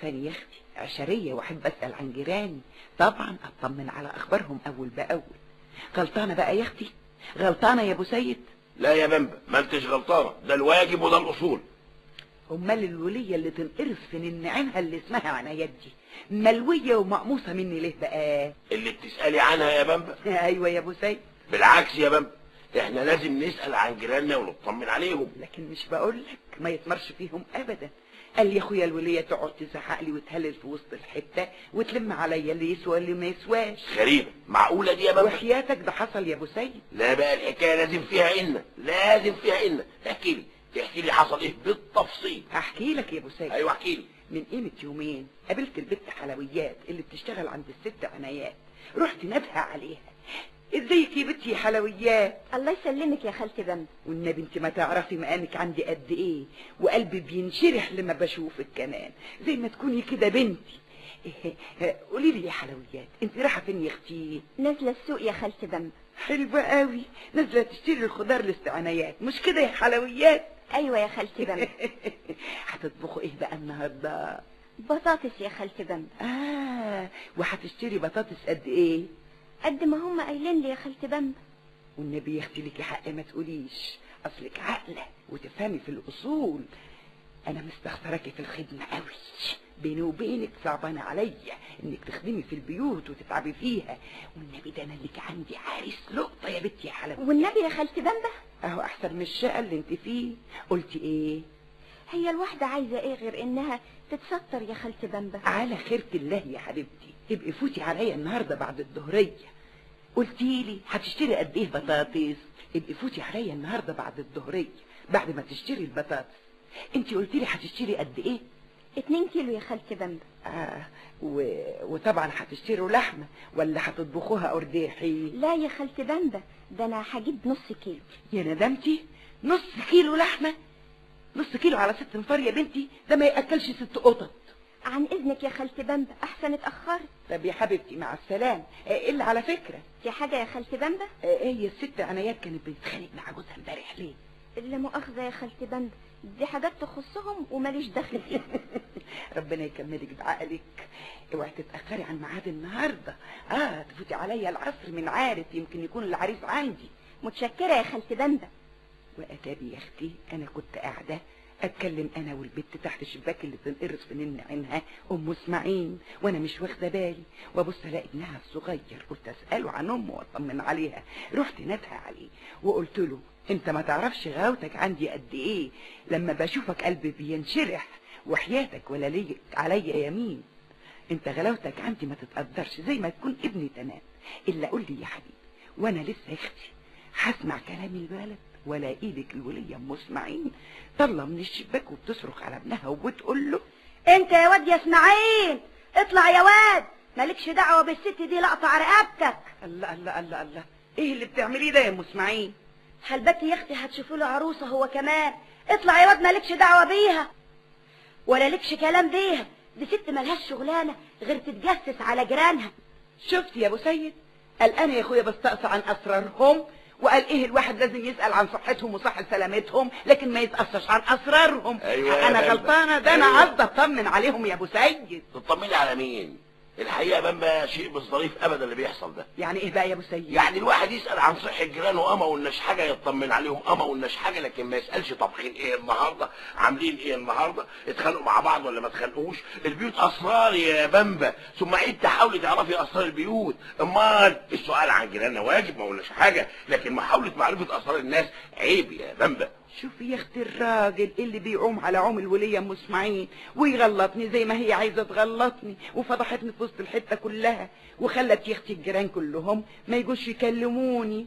عارفاني يا اختي عشريه واحب اسال عن جيراني، طبعا اطمن على اخبارهم اول باول. غلطانه بقى يا اختي؟ غلطانه يا ابو سيد؟ لا يا بمبة، ما انتش غلطانه، ده الواجب وده الاصول. امال الوليه اللي تنقرص في نعينها اللي اسمها عنايات دي ملويه ومقموصه مني ليه بقى؟ اللي بتسالي عنها يا بمبة؟ ايوه يا ابو سيد. بالعكس يا بمبة، احنا لازم نسال عن جيراننا ونطمن عليهم. لكن مش بقول لك ما يتمرش فيهم ابدا. قال لي يا اخويا الوليه تقعد تزعق لي وتهلل في وسط الحته وتلم عليا اللي يسوى اللي ما يسواش. غريبه، معقوله دي يا بمبة؟ وحياتك ده حصل يا ابو سيد. لا بقى الحكايه لازم فيها لازم فيها احكي لي حصل ايه بالتفصيل. احكي لك يا ابو سيد. ايوه احكي لي. من قيمه يومين قابلت البت حلويات اللي بتشتغل عند الست عنايات، رحت نادها عليها: ازيك يا بنتي يا حلويات؟ الله يسلمك يا خالتي بمبة. والنبي انت ما تعرفي مقامك عندي قد ايه، وقلبي بينشرح لما بشوفك كمان زي ما تكوني كده بنتي. قولي لي يا حلويات، انت رايحه فين يا اختي؟ نازله السوق يا خالتي بمبة. حلوه قوي، نازله تشتري الخضار لاستعنايات مش كده يا حلويات؟ ايوه يا خالتي بمبة. هتطبخوا ايه بقى النهارده؟ بطاطس يا خالتي بمبة. وهتشتري بطاطس قد ايه؟ قد ما هم قايلين لي يا خالتي بمبة. والنبي يا اختي ليكي حق ما تقوليش، اصلك عاقله وتفهمي في الاصول. انا مستخسراكي في الخدمه قوي، بيني وبينك صعبانه عليا انك تخدمي في البيوت وتتعبي فيها، والنبي ده انا لك عندي عريس لقطه يا بنتي يا حلاوه. والنبي يا خالتي بمبة اهو احسن من الشقه اللي انت فيه. قلتي ايه؟ هي الواحده عايزه ايه غير انها تتستر يا خالتي بمبة؟ على خيرة الله يا حبيبتي، ابقي فوتي عليا النهارده بعد الظهريه. قلتي لي هتشتري قد ايه بطاطس؟ ابقي فوتي عليا النهارده بعد الظهريه بعد ما تشتري البطاطس. انت قلتي لي هتشتري قد ايه؟ 2 كيلو يا خالتي بمبة. وطبعا هتشتروا لحمه ولا هتطبخوها قرداحي؟ لا يا خالتي بمبة، ده انا هجيب نص كيلو. يا ندمتي، نص كيلو لحمه؟ نص كيلو على 6 نفار يا بنتي، ده ما ياكلش 6 قطط. عن اذنك يا خالتي بمبة، احسن اتاخرت. طب يا حبيبتي مع السلامه. الا على فكره، في حاجه يا خالتي بمبة؟ هي الست عنايات كانت بتتخانق مع جوزها امبارح ليه؟ لا مؤاخذه يا خالتي بمبة، دي حاجات تخصهم وماليش دخل فيها. ربنا يكملك بعقلك. اوعي تتاخري عن ميعاد النهارده، تفوتي عليا العصر من عارف يمكن يكون العريس عندي. متشكره يا خالتي بمبة. واتابي يا اختي، انا كنت قاعده اتكلم انا والبت تحت الشباك اللي تنقرص في نن عينها ام اسماعيل، وانا مش واخده بالي، وابص الاقي ابنها الصغير، قلت اساله عن امه واطمن عليها. رحت نادها عليه وقلت له: انت ما تعرفش غاوتك عندي قد ايه، لما بشوفك قلبي بينشرح، وحياتك ولا ليك عليا يمين. انت غلاوتك عندي ما تتقدرش، زي ما تكون ابني تمام. الا قول لي يا حبيبي، وانا لسه اختي هسمع كلام الولد ولا ايدك الوليه ام اسماعيل طلع من الشباك وبتصرخ على ابنها وبتقول له: انت يا واد يا اسماعيل اطلع يا واد، مالكش دعوه بالست دي، لقطع رقبتك. الله الله الله الله، ايه اللي بتعمليه ده يا ام اسماعيل؟ حلبتي يا اختي هتشوفوا له عروسه هو كمان. اطلع يا واد، مالكش دعوه بيها ولا لكش كلام بيها، دي ست ملهاش شغلانه غير تتجسس على جيرانها. شفت يا ابو سيد؟ قال انا يا اخويا بستقصى عن اسرارهم، وقال ايه الواحد لازم يسأل عن صحتهم وصحة سلامتهم لكن ما يتقصش عن اسرارهم. أيوة انا غلطانه، ده انا قصدي اطمن عليهم يا ابو سيد. تطمني على مين؟ الحقيقه بمبة شيء مش ظريف ابدا اللي بيحصل ده. يعني ايه بقى يا ابو سيد؟ يعني الواحد يسال عن صحه جيرانه ما قلناش حاجه، يطمن عليهم ما قلناش حاجه، لكن ما يسالش طابخين ايه النهارده، عاملين ايه النهارده، اتخانقوا مع بعض ولا ما اتخانقوش. البيوت اسرار يا بمبة، ثم عيد تحاولي تعرفي اسرار البيوت. امال السؤال عن جيراننا واجب ما قلناش حاجه، لكن محاوله معرفه اسرار الناس عيب يا بمبة. شوفي يا اختي الراجل اللي بيعوم على عوم الوليه ام اسماعيل ويغلطني زي ما هي عايزه تغلطني، وفضحتني في وسط الحته كلها، وخلت يا اختي الجيران كلهم ما يجوش يكلموني.